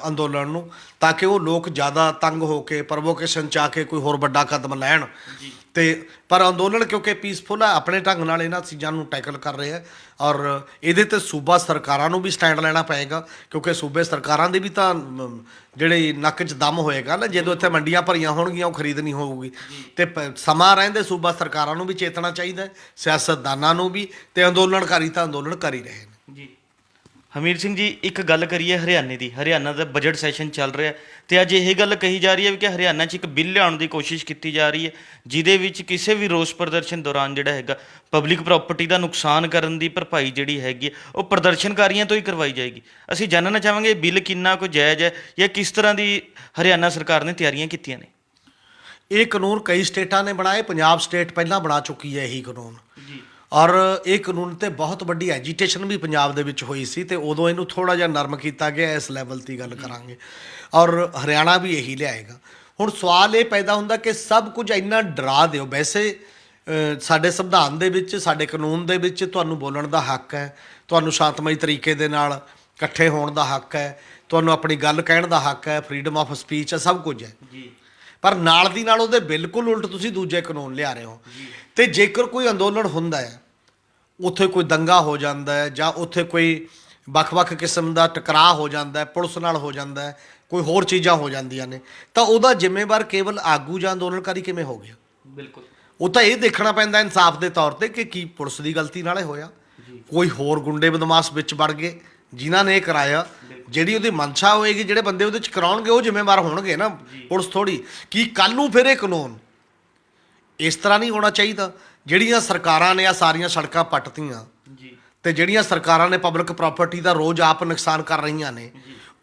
ਅੰਦੋਲਨ ਨੂੰ, ਤਾਂ ਕਿ ਉਹ ਲੋਕ ਜ਼ਿਆਦਾ ਤੰਗ ਹੋ ਕੇ ਪ੍ਰਵੋਕੇਸ਼ਨ 'ਚ ਆ ਕੇ ਕੋਈ ਹੋਰ ਵੱਡਾ ਕਦਮ ਲੈਣ। ਤੇ ਪਰ ਅੰਦੋਲਨ ਕਿਉਂਕਿ ਪੀਸਫੁਲ ਹੈ, ਆਪਣੇ ਢੰਗ ਨਾਲ ਇਹਨਾਂ ਚੀਜ਼ਾਂ ਨੂੰ ਟੈਕਲ ਕਰ ਰਹੇ ਹੈ। ਔਰ ਇਹਦੇ 'ਤੇ ਸੂਬਾ ਸਰਕਾਰਾਂ ਨੂੰ ਵੀ ਸਟੈਂਡ ਲੈਣਾ ਪਏਗਾ, ਕਿਉਂਕਿ ਸੂਬੇ ਸਰਕਾਰਾਂ ਦੇ ਵੀ ਤਾਂ ਜਿਹੜੇ ਨੱਕ 'ਚ ਦਮ ਹੋਏਗਾ ਨਾ, ਜਦੋਂ ਇੱਥੇ ਮੰਡੀਆਂ ਭਰੀਆਂ ਹੋਣਗੀਆਂ ਉਹ ਖਰੀਦ ਨਹੀਂ ਹੋਊਗੀ। ਅਤੇ ਸਮਾਂ ਰਹਿੰਦੇ ਸੂਬਾ ਸਰਕਾਰਾਂ ਨੂੰ ਵੀ ਚੇਤਣਾ ਚਾਹੀਦਾ, ਸਿਆਸਤਦਾਨਾਂ ਨੂੰ ਵੀ, ਅਤੇ ਅੰਦੋਲਨਕਾਰੀ ਤਾਂ ਅੰਦੋਲਨ ਕਰ ਹੀ ਰਹੇ ਨੇ। ਜੀ ਹਮੀਰ ਸਿੰਘ ਜੀ, ਇੱਕ ਗੱਲ ਕਰੀਏ ਹਰਿਆਣੇ ਦੀ। ਹਰਿਆਣਾ ਦਾ ਬਜਟ ਸੈਸ਼ਨ ਚੱਲ ਰਿਹਾ, ਅਤੇ ਅੱਜ ਇਹ ਗੱਲ ਕਹੀ ਜਾ ਰਹੀ ਹੈ ਕਿ ਹਰਿਆਣਾ 'ਚ ਇੱਕ ਬਿੱਲ ਲਿਆਉਣ ਦੀ ਕੋਸ਼ਿਸ਼ ਕੀਤੀ ਜਾ ਰਹੀ ਹੈ, ਜਿਹਦੇ ਵਿੱਚ ਕਿਸੇ ਵੀ ਰੋਸ ਪ੍ਰਦਰਸ਼ਨ ਦੌਰਾਨ ਜਿਹੜਾ ਹੈਗਾ ਪਬਲਿਕ ਪ੍ਰਾਪਰਟੀ ਦਾ ਨੁਕਸਾਨ ਕਰਨ ਦੀ ਭਰਪਾਈ ਜਿਹੜੀ ਹੈਗੀ ਉਹ ਪ੍ਰਦਰਸ਼ਨਕਾਰੀਆਂ ਤੋਂ ਹੀ ਕਰਵਾਈ ਜਾਏਗੀ। ਅਸੀਂ ਜਾਣਨਾ ਚਾਹਾਂਗੇ ਇਹ ਬਿੱਲ ਕਿੰਨਾ ਕੁ ਜਾਇਜ਼ ਹੈ, ਜਾਂ ਕਿਸ ਤਰ੍ਹਾਂ ਦੀ ਹਰਿਆਣਾ ਸਰਕਾਰ ਨੇ ਤਿਆਰੀਆਂ ਕੀਤੀਆਂ ਨੇ। ਇਹ ਕਾਨੂੰਨ ਕਈ ਸਟੇਟਾਂ ਨੇ ਬਣਾਏ, ਪੰਜਾਬ ਸਟੇਟ ਪਹਿਲਾਂ ਬਣਾ ਚੁੱਕੀ ਹੈ ਇਹੀ ਕਾਨੂੰਨ। ਔਰ ਇਹ ਕਾਨੂੰਨ 'ਤੇ ਬਹੁਤ ਵੱਡੀ ਐਜੀਟੇਸ਼ਨ ਵੀ ਪੰਜਾਬ ਦੇ ਵਿੱਚ ਹੋਈ ਸੀ, ਅਤੇ ਉਦੋਂ ਇਹਨੂੰ ਥੋੜ੍ਹਾ ਜਿਹਾ ਨਰਮ ਕੀਤਾ ਗਿਆ। ਇਸ ਲੈਵਲ 'ਤੇ ਗੱਲ ਕਰਾਂਗੇ, ਔਰ ਹਰਿਆਣਾ ਵੀ ਇਹੀ ਲਿਆਏਗਾ। ਹੁਣ ਸਵਾਲ ਇਹ ਪੈਦਾ ਹੁੰਦਾ ਕਿ ਸਭ ਕੁਝ ਇੰਨਾ ਡਰਾ ਦਿਓ। ਵੈਸੇ ਸਾਡੇ ਸੰਵਿਧਾਨ ਦੇ ਵਿੱਚ, ਸਾਡੇ ਕਾਨੂੰਨ ਦੇ ਵਿੱਚ ਤੁਹਾਨੂੰ ਬੋਲਣ ਦਾ ਹੱਕ ਹੈ, ਤੁਹਾਨੂੰ ਸ਼ਾਂਤਮਈ ਤਰੀਕੇ ਦੇ ਨਾਲ ਇਕੱਠੇ ਹੋਣ ਦਾ ਹੱਕ ਹੈ, ਤੁਹਾਨੂੰ ਆਪਣੀ ਗੱਲ ਕਹਿਣ ਦਾ ਹੱਕ ਹੈ, ਫਰੀਡਮ ਆਫ ਸਪੀਚ ਹੈ, ਸਭ ਕੁਝ ਹੈ। ਪਰ ਨਾਲ ਦੀ ਨਾਲ ਉਹਦੇ ਬਿਲਕੁਲ ਉਲਟ ਤੁਸੀਂ ਦੂਜੇ ਕਾਨੂੰਨ ਲਿਆ ਰਹੇ ਹੋ। ਅਤੇ ਜੇਕਰ ਕੋਈ ਅੰਦੋਲਨ ਹੁੰਦਾ ਹੈ, ਉੱਥੇ ਕੋਈ ਦੰਗਾ ਹੋ ਜਾਂਦਾ ਹੈ ਜਾਂ ਉੱਥੇ ਕੋਈ ਵੱਖ-ਵੱਖ ਕਿਸਮ ਦਾ ਟਕਰਾਅ ਹੋ ਜਾਂਦਾ ਹੈ, ਪੁਲਿਸ ਨਾਲ ਹੋ ਜਾਂਦਾ ਹੈ, ਕੋਈ ਹੋਰ ਚੀਜ਼ਾਂ ਹੋ ਜਾਂਦੀਆਂ ਨੇ, ਤਾਂ ਉਹਦਾ ਜ਼ਿੰਮੇਵਾਰ ਕੇਵਲ ਆਗੂ ਜਾਂ ਅੰਦੋਲਨਕਾਰੀ ਕਿਵੇਂ ਹੋ ਗਿਆ? ਬਿਲਕੁਲ। ਉਹ ਤਾਂ ਇਹ ਦੇਖਣਾ ਪੈਂਦਾ ਇਨਸਾਫ ਦੇ ਤੌਰ ਤੇ ਕਿ ਕੀ ਪੁਲਿਸ ਦੀ ਗਲਤੀ ਨਾਲੇ ਹੋਇਆ, ਕੋਈ ਹੋਰ ਗੁੰਡੇ ਬਦਮਾਸ਼ ਵਿੱਚ ਵੜ ਗਏ ਜਿਨ੍ਹਾਂ ਨੇ ਇਹ ਕਰਾਇਆ। ਜਿਹੜੀ ਉਹਦੀ ਮਨਸ਼ਾ ਹੋਏਗੀ, ਜਿਹੜੇ ਬੰਦੇ ਉਹਦੇ 'ਚ ਕਰਾਉਣਗੇ ਉਹ ਜ਼ਿੰਮੇਵਾਰ ਹੋਣਗੇ ਨਾ, ਪੁਲਿਸ ਥੋੜ੍ਹੀ। ਕੀ ਕੱਲ੍ਹ ਨੂੰ ਫਿਰ ਇਹ ਕਾਨੂੰਨ ਇਸ ਤਰ੍ਹਾਂ ਨਹੀਂ ਹੋਣਾ ਚਾਹੀਦਾ? ਜਿਹੜੀਆਂ ਸਰਕਾਰਾਂ ਨੇ ਆ ਸਾਰੀਆਂ ਸੜਕਾਂ ਪੱਟਤੀਆਂ ਤੇ ਜਿਹੜੀਆਂ ਸਰਕਾਰਾਂ ਨੇ ਪਬਲਿਕ ਪ੍ਰਾਪਰਟੀ ਦਾ ਰੋਜ਼ ਆਪ ਨੁਕਸਾਨ ਕਰ ਰਹੀਆਂ ਨੇ,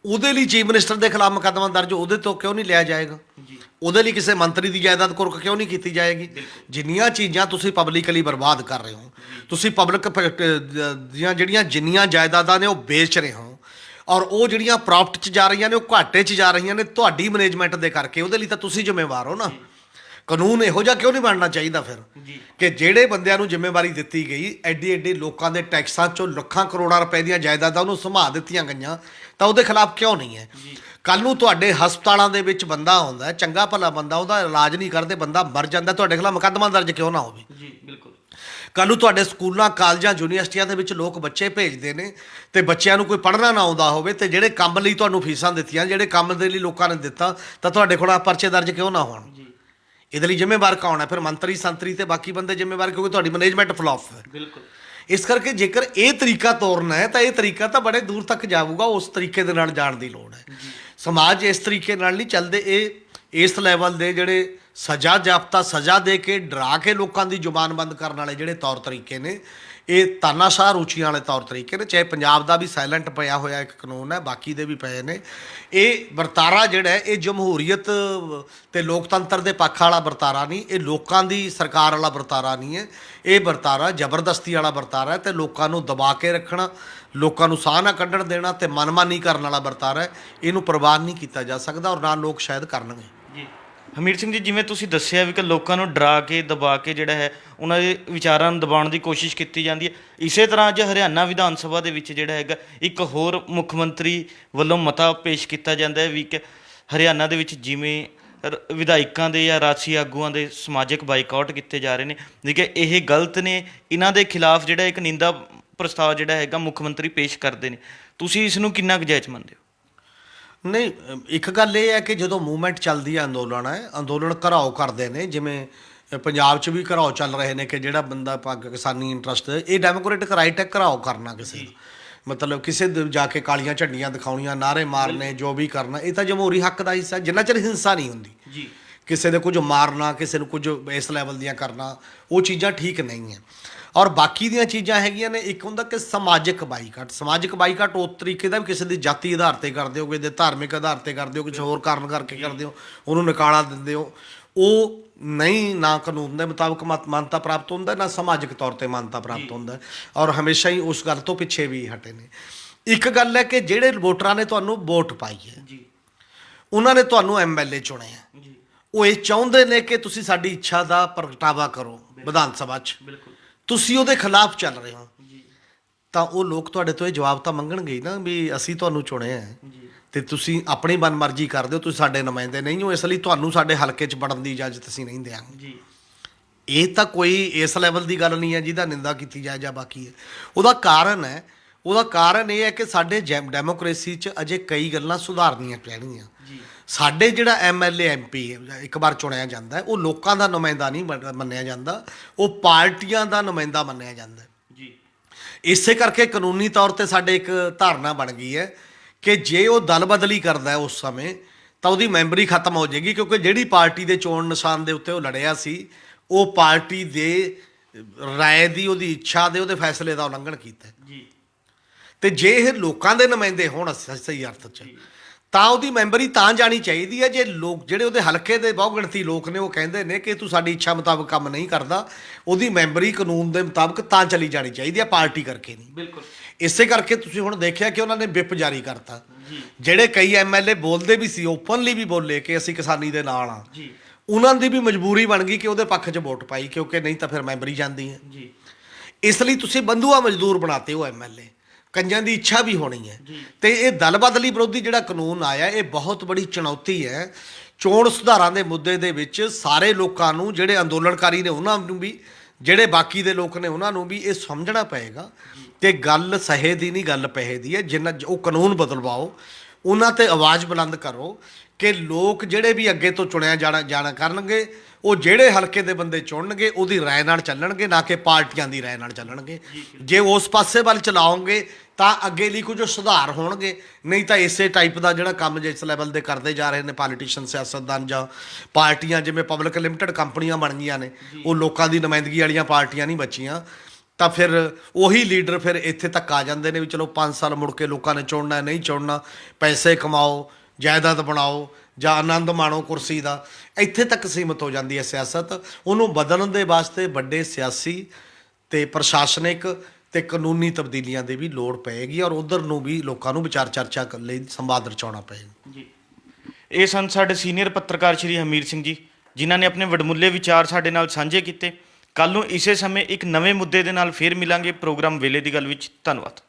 ਉਹਦੇ ਲਈ ਚੀਫ ਮਿਨਿਸਟਰ ਦੇ ਖਿਲਾਫ ਮੁਕੱਦਮਾ ਦਰਜ ਉਹਦੇ ਤੋਂ ਕਿਉਂ ਨਹੀਂ ਲਿਆ ਜਾਏਗਾ? ਉਹਦੇ ਲਈ ਕਿਸੇ ਮੰਤਰੀ ਦੀ ਜਾਇਦਾਦ ਕੁਰਕ ਕਿਉਂ ਨਹੀਂ ਕੀਤੀ ਜਾਏਗੀ? ਜਿੰਨੀਆਂ ਚੀਜ਼ਾਂ ਤੁਸੀਂ ਪਬਲਿਕਲੀ ਬਰਬਾਦ ਕਰ ਰਹੇ ਹੋ, ਤੁਸੀਂ ਪਬਲਿਕ ਦੀਆਂ ਜਿਹੜੀਆਂ ਜਿੰਨੀਆਂ ਜਾਇਦਾਦਾਂ ਨੇ ਉਹ ਵੇਚ ਰਹੇ ਹੋ, ਔਰ ਉਹ ਜਿਹੜੀਆਂ ਪ੍ਰੋਫਿਟ 'ਚ ਜਾ ਰਹੀਆਂ ਨੇ ਉਹ ਘਾਟੇ 'ਚ ਜਾ ਰਹੀਆਂ ਨੇ ਤੁਹਾਡੀ ਮੈਨੇਜਮੈਂਟ ਦੇ ਕਰਕੇ। ਉਹਦੇ ਲਈ ਤਾਂ ਤੁਸੀਂ ਜ਼ਿੰਮੇਵਾਰ ਹੋ ਨਾ। ਕਾਨੂੰਨ ਇਹੋ ਜਿਹਾ ਕਿਉਂ ਨਹੀਂ ਬਣਨਾ ਚਾਹੀਦਾ ਫਿਰ ਕਿ ਜਿਹੜੇ ਬੰਦਿਆਂ ਨੂੰ ਜ਼ਿੰਮੇਵਾਰੀ ਦਿੱਤੀ ਗਈ, ਐਡੀ ਐਡੀ ਲੋਕਾਂ ਦੇ ਟੈਕਸਾਂ 'ਚੋਂ ਲੱਖਾਂ ਕਰੋੜਾਂ ਰੁਪਏ ਦੀਆਂ ਜਾਇਦਾਦਾਂ ਉਹਨੂੰ ਸੰਭਾਲ ਦਿੱਤੀਆਂ ਗਈਆਂ, ਤਾਂ ਉਹਦੇ ਖਿਲਾਫ ਕਿਉਂ ਨਹੀਂ ਹੈ? ਕੱਲ੍ਹ ਨੂੰ ਤੁਹਾਡੇ ਹਸਪਤਾਲਾਂ ਦੇ ਵਿੱਚ ਬੰਦਾ ਆਉਂਦਾ, ਚੰਗਾ ਭਲਾ ਬੰਦਾ, ਉਹਦਾ ਇਲਾਜ ਨਹੀਂ ਕਰਦੇ, ਬੰਦਾ ਮਰ ਜਾਂਦਾ, ਤੁਹਾਡੇ ਖਿਲਾਫ ਮੁਕੱਦਮਾ ਦਰਜ ਕਿਉਂ ਨਾ ਹੋਵੇ? ਬਿਲਕੁਲ। ਕੱਲ੍ਹ ਨੂੰ ਤੁਹਾਡੇ ਸਕੂਲਾਂ, ਕਾਲਜਾਂ, ਯੂਨੀਵਰਸਿਟੀਆਂ ਦੇ ਵਿੱਚ ਲੋਕ ਬੱਚੇ ਭੇਜਦੇ ਨੇ ਤੇ ਬੱਚਿਆਂ ਨੂੰ ਕੋਈ ਪੜ੍ਹਨਾ ਨਾ ਆਉਂਦਾ ਹੋਵੇ, ਤੇ ਜਿਹੜੇ ਕੰਮ ਲਈ ਤੁਹਾਨੂੰ ਫੀਸਾਂ ਦਿੱਤੀਆਂ, ਜਿਹੜੇ ਕੰਮ ਦੇ ਲਈ ਲੋਕਾਂ ਨੇ ਦਿੱਤਾ, ਤਾਂ ਤੁਹਾਡੇ ਖਿਲਾਫ ਪਰਚੇ ਦਰਜ ਕਿਉਂ ਨਾ ਹੋਣ? ਇਹਦੇ ਲਈ ਜ਼ਿੰਮੇਵਾਰ ਕੌਣ ਹੈ? ਫਿਰ ਮੰਤਰੀ ਸੰਤਰੀ ਤੇ ਬਾਕੀ ਬੰਦੇ ਜ਼ਿੰਮੇਵਾਰ, ਕਿਉਂਕਿ ਤੁਹਾਡੀ ਮੈਨੇਜਮੈਂਟ ਫਲॉप ਹੈ। ਬਿਲਕੁਲ। ਇਸ ਕਰਕੇ ਜੇਕਰ ਇਹ ਤਰੀਕਾ ਤੋਰਨਾ ਹੈ ਤਾਂ ਇਹ ਤਰੀਕਾ ਤਾਂ ਬੜੇ ਦੂਰ ਤੱਕ ਜਾਊਗਾ, ਉਸ ਤਰੀਕੇ ਦੇ ਨਾਲ ਜਾਣ ਦੀ ਲੋੜ ਹੈ। ਸਮਾਜ ਇਸ ਤਰੀਕੇ ਨਾਲ ਨਹੀਂ ਚੱਲਦੇ। ਇਹ ਇਸ ਲੈਵਲ ਦੇ ਜਿਹੜੇ ਸਜ਼ਾ ਜਾਪਤਾ, ਸਜ਼ਾ ਦੇ ਕੇ ਡਰਾ ਕੇ ਲੋਕਾਂ ਦੀ ਜ਼ੁਬਾਨ ਬੰਦ ਕਰਨ ਵਾਲੇ ਜਿਹੜੇ ਤੌਰ ਤਰੀਕੇ ਨੇ, ਇਹ ਤਾਨਾਸ਼ਾਹ ਰੁਚੀਆਂ ਵਾਲੇ ਤੌਰ ਤਰੀਕੇ ਨੇ। ਚਾਹੇ ਪੰਜਾਬ ਦਾ ਵੀ ਸਾਇਲੈਂਟ ਪਿਆ ਹੋਇਆ ਇੱਕ ਕਾਨੂੰਨ ਹੈ, ਬਾਕੀ ਦੇ ਵੀ ਪਏ ਨੇ। ਇਹ ਵਰਤਾਰਾ ਜਿਹੜਾ ਹੈ ਇਹ ਜਮਹੂਰੀਅਤ ਤੇ ਲੋਕਤੰਤਰ ਦੇ ਪੱਖ ਵਾਲਾ ਵਰਤਾਰਾ ਨਹੀਂ, ਇਹ ਲੋਕਾਂ ਦੀ ਸਰਕਾਰ ਵਾਲਾ ਵਰਤਾਰਾ ਨਹੀਂ ਹੈ। ਇਹ ਵਰਤਾਰਾ ਜ਼ਬਰਦਸਤੀ ਵਾਲਾ ਵਰਤਾਰਾ ਹੈ ਤੇ ਲੋਕਾਂ ਨੂੰ ਦਬਾ ਕੇ ਰੱਖਣਾ, ਲੋਕਾਂ ਨੂੰ ਸਾਹ ਨਾ ਕੱਢਣ ਦੇਣਾ ਤੇ ਮਨਮਾਨੀ ਕਰਨ ਵਾਲਾ ਵਰਤਾਰਾ ਹੈ। ਇਹਨੂੰ ਪ੍ਰਵਾਨ ਨਹੀਂ ਕੀਤਾ ਜਾ ਸਕਦਾ ਔਰ ਨਾ ਲੋਕ ਸ਼ਾਇਦ ਕਰਨਗੇ। ਜੀ ਹਮੀਰ ਸਿੰਘ ਜੀ, ਜਿਵੇਂ ਤੁਸੀਂ ਦੱਸਿਆ ਵੀ ਕਿ ਲੋਕਾਂ ਨੂੰ ਡਰਾ ਕੇ ਦਬਾ ਕੇ ਜਿਹੜਾ ਹੈ ਉਹਨਾਂ ਦੇ ਵਿਚਾਰਾਂ ਨੂੰ ਦਬਾਉਣ ਦੀ ਕੋਸ਼ਿਸ਼ ਕੀਤੀ ਜਾਂਦੀ ਹੈ, ਇਸੇ ਤਰ੍ਹਾਂ ਅੱਜ ਹਰਿਆਣਾ ਵਿਧਾਨ ਸਭਾ ਦੇ ਵਿੱਚ ਜਿਹੜਾ ਹੈਗਾ ਇੱਕ ਹੋਰ ਮੁੱਖ ਮੰਤਰੀ ਵੱਲੋਂ ਮਤਾ ਪੇਸ਼ ਕੀਤਾ ਜਾਂਦਾ ਹੈ ਵੀ ਕਿ ਹਰਿਆਣਾ ਦੇ ਵਿੱਚ ਜਿਵੇਂ ਵਿਧਾਇਕਾਂ ਦੇ ਜਾਂ ਰਾਜਸੀ ਆਗੂਆਂ ਦੇ ਸਮਾਜਿਕ ਬਾਈਕਾਟ ਕੀਤੇ ਜਾ ਰਹੇ ਨੇ, ਜੀ ਕਿ ਇਹ ਗਲਤ ਨੇ, ਇਹਨਾਂ ਦੇ ਖਿਲਾਫ ਜਿਹੜਾ ਇੱਕ ਨਿੰਦਾ ਪ੍ਰਸਤਾਵ ਜਿਹੜਾ ਹੈਗਾ ਮੁੱਖ ਮੰਤਰੀ ਪੇਸ਼ ਕਰਦੇ ਨੇ, ਤੁਸੀਂ ਇਸ ਨੂੰ ਕਿੰਨਾ ਕੁ ਜਾਇਜ਼ ਮੰਨਦੇ ਹੋ? ਨਹੀਂ, ਇੱਕ ਗੱਲ ਇਹ ਹੈ ਕਿ ਜਦੋਂ ਮੂਵਮੈਂਟ ਚੱਲਦੀ ਹੈ, ਅੰਦੋਲਨ ਘਰਾਓ ਕਰਦੇ ਨੇ, ਜਿਵੇਂ ਪੰਜਾਬ 'ਚ ਵੀ ਘਰਾਓ ਚੱਲ ਰਹੇ ਨੇ ਕਿ ਜਿਹੜਾ ਬੰਦਾ ਕਿਸਾਨੀ ਇੰਟਰਸਟ, ਇਹ ਡੈਮੋਕ੍ਰੇਟਿਕ ਰਾਈਟ ਹੈ ਘਰਾਓ ਕਰਨਾ ਕਿਸੇ ਦਾ, ਮਤਲਬ ਕਿਸੇ ਦੇ ਜਾ ਕੇ ਕਾਲੀਆਂ ਝੰਡੀਆਂ ਦਿਖਾਉਣੀਆਂ, ਨਾਅਰੇ ਮਾਰਨੇ, ਜੋ ਵੀ ਕਰਨਾ, ਇਹ ਤਾਂ ਜਮਹੂਰੀ ਹੱਕ ਦਾ ਹਿੱਸਾ। ਜਿੰਨਾ ਚਿਰ ਹਿੰਸਾ ਨਹੀਂ ਹੁੰਦੀ, ਕਿਸੇ ਦੇ ਕੁਝ ਮਾਰਨਾ, ਕਿਸੇ ਨੂੰ ਕੁਝ ਇਸ ਲੈਵਲ ਦੀਆਂ ਕਰਨਾ, ਉਹ ਚੀਜ਼ਾਂ ਠੀਕ ਨਹੀਂ ਹੈ। ਔਰ ਬਾਕੀ ਦੀਆਂ ਚੀਜ਼ਾਂ ਹੈਗੀਆਂ ਨੇ, ਇੱਕ ਹੁੰਦਾ ਕਿ ਸਮਾਜਿਕ ਬਾਈਕਾਟ ਉਸ ਤਰੀਕੇ ਦਾ ਵੀ ਕਿਸੇ ਦੀ ਜਾਤੀ ਆਧਾਰ 'ਤੇ ਕਰਦੇ ਹੋ, ਕਿਸੇ ਦੇ ਧਾਰਮਿਕ ਆਧਾਰ 'ਤੇ ਕਰਦੇ ਹੋ, ਕਿਸੇ ਹੋਰ ਕਾਰਨ ਕਰਕੇ ਕਰਦੇ ਹੋ, ਉਹਨੂੰ ਨਿਕਾਲਾ ਦਿੰਦੇ ਹੋ, ਉਹ ਨਹੀਂ, ਨਾ ਕਾਨੂੰਨ ਦੇ ਮੁਤਾਬਕ ਮਾਨਤਾ ਪ੍ਰਾਪਤ ਹੁੰਦਾ, ਨਾ ਸਮਾਜਿਕ ਤੌਰ 'ਤੇ ਮਾਨਤਾ ਪ੍ਰਾਪਤ ਹੁੰਦਾ, ਔਰ ਹਮੇਸ਼ਾ ਹੀ ਉਸ ਗੱਲ ਤੋਂ ਪਿੱਛੇ ਵੀ ਹਟੇ ਨੇ। ਇੱਕ ਗੱਲ ਹੈ ਕਿ ਜਿਹੜੇ ਵੋਟਰਾਂ ਨੇ ਤੁਹਾਨੂੰ ਵੋਟ ਪਾਈ ਹੈ, ਉਹਨਾਂ ਨੇ ਤੁਹਾਨੂੰ MLA ਚੁਣਿਆ, ਉਹ ਇਹ ਚਾਹੁੰਦੇ ਨੇ ਕਿ ਤੁਸੀਂ ਸਾਡੀ ਇੱਛਾ ਦਾ ਪ੍ਰਗਟਾਵਾ ਕਰੋ ਵਿਧਾਨ ਸਭਾ 'ਚ, ਤੁਸੀਂ ਉਹਦੇ ਖਿਲਾਫ ਚੱਲ ਰਹੇ ਹੋ, ਤਾਂ ਉਹ ਲੋਕ ਤੁਹਾਡੇ ਤੋਂ ਇਹ ਜਵਾਬ ਤਾਂ ਮੰਗਣਗੇ ਹੀ ਨਾ ਵੀ ਅਸੀਂ ਤੁਹਾਨੂੰ ਚੁਣਿਆ ਹੈ ਤੇ ਤੁਸੀਂ ਆਪਣੀ ਮਨਮਰਜ਼ੀ ਕਰਦੇ ਹੋ, ਤੁਸੀਂ ਸਾਡੇ ਨੁਮਾਇੰਦੇ ਨਹੀਂ ਹੋ, ਇਸ ਲਈ ਤੁਹਾਨੂੰ ਸਾਡੇ ਹਲਕੇ 'ਚ ਵੜਨ ਦੀ ਇਜਾਜ਼ਤ ਅਸੀਂ ਨਹੀਂ ਦਿਆਂਗੇ। ਇਹ ਤਾਂ ਕੋਈ ਇਸ ਲੈਵਲ ਦੀ ਗੱਲ ਨਹੀਂ ਹੈ ਜਿਹਦਾ ਨਿੰਦਾ ਕੀਤੀ ਜਾਏ ਜਾਂ ਬਾਕੀ ਹੈ। ਉਹਦਾ ਕਾਰਨ ਇਹ ਹੈ ਕਿ ਸਾਡੇ ਡੈਮੋਕ੍ਰੇਸੀ 'ਚ ਅਜੇ ਕਈ ਗੱਲਾਂ ਸੁਧਾਰਨੀਆਂ ਪੈਣਗੀਆਂ। ਸਾਡੇ ਜਿਹੜਾ MLA MP ਇੱਕ ਵਾਰ ਚੁਣਿਆ ਜਾਂਦਾ ਹੈ, ਉਹ ਲੋਕਾਂ ਦਾ ਨੁਮਾਇੰਦਾ ਨਹੀਂ ਮੰਨਿਆ ਜਾਂਦਾ, ਉਹ ਪਾਰਟੀਆਂ ਦਾ ਨੁਮਾਇੰਦਾ ਮੰਨਿਆ ਜਾਂਦਾ ਜੀ। ਇਸੇ ਕਰਕੇ ਕਾਨੂੰਨੀ ਤੌਰ 'ਤੇ ਸਾਡੇ ਇੱਕ ਧਾਰਨਾ ਬਣ ਗਈ ਹੈ ਕਿ ਜੇ ਉਹ ਦਲ ਬਦਲੀ ਕਰਦਾ ਹੈ ਉਸ ਸਮੇਂ, ਤਾਂ ਉਹਦੀ ਮੈਂਬਰੀ ਖਤਮ ਹੋ ਜਾਏਗੀ, ਕਿਉਂਕਿ ਜਿਹੜੀ ਪਾਰਟੀ ਦੇ ਚੋਣ ਨਿਸ਼ਾਨ ਦੇ ਉੱਤੇ ਉਹ ਲੜਿਆ ਸੀ, ਉਹ ਪਾਰਟੀ ਦੇ ਰਾਏ ਦੀ, ਉਹਦੀ ਇੱਛਾ ਦੇ, ਉਹਦੇ ਫੈਸਲੇ ਦਾ ਉਲੰਘਣ ਕੀਤਾ ਜੀ। ਤੇ ਜੇ ਇਹ ਲੋਕਾਂ ਦੇ ਨੁਮਾਇੰਦੇ ਹੋਣ ਸਹੀ ਅਰਥ 'ਚ, ਤਾਂ ਉਹਦੀ ਮੈਂਬਰੀ ਤਾਂ ਜਾਣੀ ਚਾਹੀਦੀ ਹੈ ਜੇ ਲੋਕ ਜਿਹੜੇ ਉਹਦੇ ਹਲਕੇ ਦੇ ਬਹੁਗਿਣਤੀ ਲੋਕ ਨੇ ਉਹ ਕਹਿੰਦੇ ਨੇ ਕਿ ਤੂੰ ਸਾਡੀ ਇੱਛਾ ਮੁਤਾਬਕ ਕੰਮ ਨਹੀਂ ਕਰਦਾ, ਉਹਦੀ ਮੈਂਬਰੀ ਕਾਨੂੰਨ ਦੇ ਮੁਤਾਬਕ ਤਾਂ ਚਲੀ ਜਾਣੀ ਚਾਹੀਦੀ ਹੈ, ਪਾਰਟੀ ਕਰਕੇ ਨਹੀਂ। ਬਿਲਕੁਲ। ਇਸੇ ਕਰਕੇ ਤੁਸੀਂ ਹੁਣ ਦੇਖਿਆ ਕਿ ਉਹਨਾਂ ਨੇ ਵਿਪ ਜਾਰੀ ਕਰਤਾ, ਜਿਹੜੇ ਕਈ MLA ਬੋਲਦੇ ਵੀ ਸੀ, ਓਪਨਲੀ ਵੀ ਬੋਲੇ ਕਿ ਅਸੀਂ ਕਿਸਾਨੀ ਦੇ ਨਾਲ ਹਾਂ, ਉਹਨਾਂ ਦੀ ਵੀ ਮਜਬੂਰੀ ਬਣ ਗਈ ਕਿ ਉਹਦੇ ਪੱਖ 'ਚ ਵੋਟ ਪਾਈ, ਕਿਉਂਕਿ ਨਹੀਂ ਤਾਂ ਫਿਰ ਮੈਂਬਰੀ ਜਾਂਦੀ ਹੈ। ਇਸ ਲਈ ਤੁਸੀਂ ਬੰਧੂਆ ਮਜ਼ਦੂਰ ਬਣਾਤੇ ਹੋ MLA, ਕੰਜਾਂ ਦੀ ਇੱਛਾ ਵੀ ਹੋਣੀ ਹੈ। ਤੇ ਇਹ ਦਲ ਬਦਲੀ ਵਿਰੋਧੀ ਜਿਹੜਾ ਕਾਨੂੰਨ ਆਇਆ, ਇਹ ਬਹੁਤ ਬੜੀ ਚੁਣੌਤੀ ਹੈ ਚੋਣ ਸੁਧਾਰਾਂ ਦੇ ਮੁੱਦੇ ਦੇ ਵਿੱਚ। ਸਾਰੇ ਲੋਕਾਂ ਨੂੰ, ਜਿਹੜੇ ਅੰਦੋਲਨਕਾਰੀ ਨੇ ਉਹਨਾਂ ਨੂੰ ਵੀ, ਜਿਹੜੇ ਬਾਕੀ ਦੇ ਲੋਕ ਨੇ ਉਹਨਾਂ ਨੂੰ ਵੀ ਇਹ ਸਮਝਣਾ ਪਏਗਾ ਕਿ ਗੱਲ ਸਹੇ ਦੀ ਨਹੀਂ, ਗੱਲ ਪੈਸੇ ਦੀ ਹੈ। ਜਿੰਨਾ ਉਹ ਕਾਨੂੰਨ ਬਦਲਵਾਓ, ਉਹਨਾਂ ਤੇ ਆਵਾਜ਼ ਬੁਲੰਦ ਕਰੋ ਕਿ ਲੋਕ ਜਿਹੜੇ ਵੀ ਅੱਗੇ ਤੋਂ ਚੁਣਿਆ ਜਾਣਾ ਕਰਨਗੇ, ਉਹ ਜਿਹੜੇ ਹਲਕੇ ਦੇ ਬੰਦੇ ਚੁਣਨਗੇ ਉਹਦੀ ਰਾਏ ਨਾਲ ਚੱਲਣਗੇ, ਨਾ ਕਿ ਪਾਰਟੀਆਂ ਦੀ ਰਾਏ ਨਾਲ ਚੱਲਣਗੇ। ਜੇ ਉਸ ਪਾਸੇ ਵੱਲ ਚਲਾਓਗੇ ਤਾਂ ਅੱਗੇ ਲਈ ਕੁਝ ਸੁਧਾਰ ਹੋਣਗੇ, ਨਹੀਂ ਤਾਂ ਇਸੇ ਟਾਈਪ ਦਾ ਜਿਹੜਾ ਕੰਮ ਜਿਸ ਲੈਵਲ ਦੇ ਕਰਦੇ ਜਾ ਰਹੇ ਨੇ ਪੋਲੀਟੀਸ਼ੀਅਨ, ਸਿਆਸਤਦਾਨ ਜਾਂ ਪਾਰਟੀਆਂ, ਜਿਵੇਂ ਪਬਲਿਕ ਲਿਮਟਿਡ ਕੰਪਨੀਆਂ ਬਣ ਗਈਆਂ ਨੇ, ਉਹ ਲੋਕਾਂ ਦੀ ਨੁਮਾਇੰਦਗੀ ਵਾਲੀਆਂ ਪਾਰਟੀਆਂ ਨਹੀਂ ਬਚੀਆਂ, ਤਾਂ ਫਿਰ ਉਹੀ ਲੀਡਰ ਫਿਰ ਇੱਥੇ ਤੱਕ ਆ ਜਾਂਦੇ ਨੇ ਵੀ ਚਲੋ 5 ਸਾਲ ਮੁੜ ਕੇ ਲੋਕਾਂ ਨੇ ਚੁਣਨਾ, ਨਹੀਂ ਚੁਣਨਾ, ਪੈਸੇ ਕਮਾਓ, ਜਾਇਦਾਦ ਬਣਾਓ ਜਾਂ ਆਨੰਦ ਮਾਣੋ ਕੁਰਸੀ ਦਾ, ਇੱਥੇ ਤੱਕ ਸੀਮਤ ਹੋ ਜਾਂਦੀ ਹੈ ਸਿਆਸਤ। ਉਹਨੂੰ ਬਦਲਣ ਦੇ ਵਾਸਤੇ ਵੱਡੇ ਸਿਆਸੀ ਤੇ ਪ੍ਰਸ਼ਾਸਨਿਕ ਤੇ ਕਾਨੂੰਨੀ ਤਬਦੀਲੀਆਂ ਦੀ ਵੀ ਲੋੜ ਪਏਗੀ, ਔਰ ਉਧਰ ਨੂੰ ਵੀ ਲੋਕਾਂ ਨੂੰ ਵਿਚਾਰ ਚਰਚਾ ਲਈ ਸੰਵਾਦ ਰਚਾਉਣਾ ਪਏਗਾ ਜੀ। ਇਹ ਸਨ ਸਾਡੇ ਸੀਨੀਅਰ ਪੱਤਰਕਾਰ ਸ਼੍ਰੀ ਹਮੀਰ ਸਿੰਘ ਜੀ, ਜਿਨ੍ਹਾਂ ਨੇ ਆਪਣੇ ਵਡਮੁੱਲੇ ਵਿਚਾਰ ਸਾਡੇ ਨਾਲ ਸਾਂਝੇ ਕੀਤੇ। ਕੱਲ੍ਹ ਨੂੰ ਇਸੇ ਸਮੇਂ ਇੱਕ ਨਵੇਂ ਮੁੱਦੇ ਦੇ ਨਾਲ ਫੇਰ ਮਿਲਾਂਗੇ ਪ੍ਰੋਗਰਾਮ ਵੇਲੇ ਦੀ ਗੱਲ ਵਿੱਚ। ਧੰਨਵਾਦ।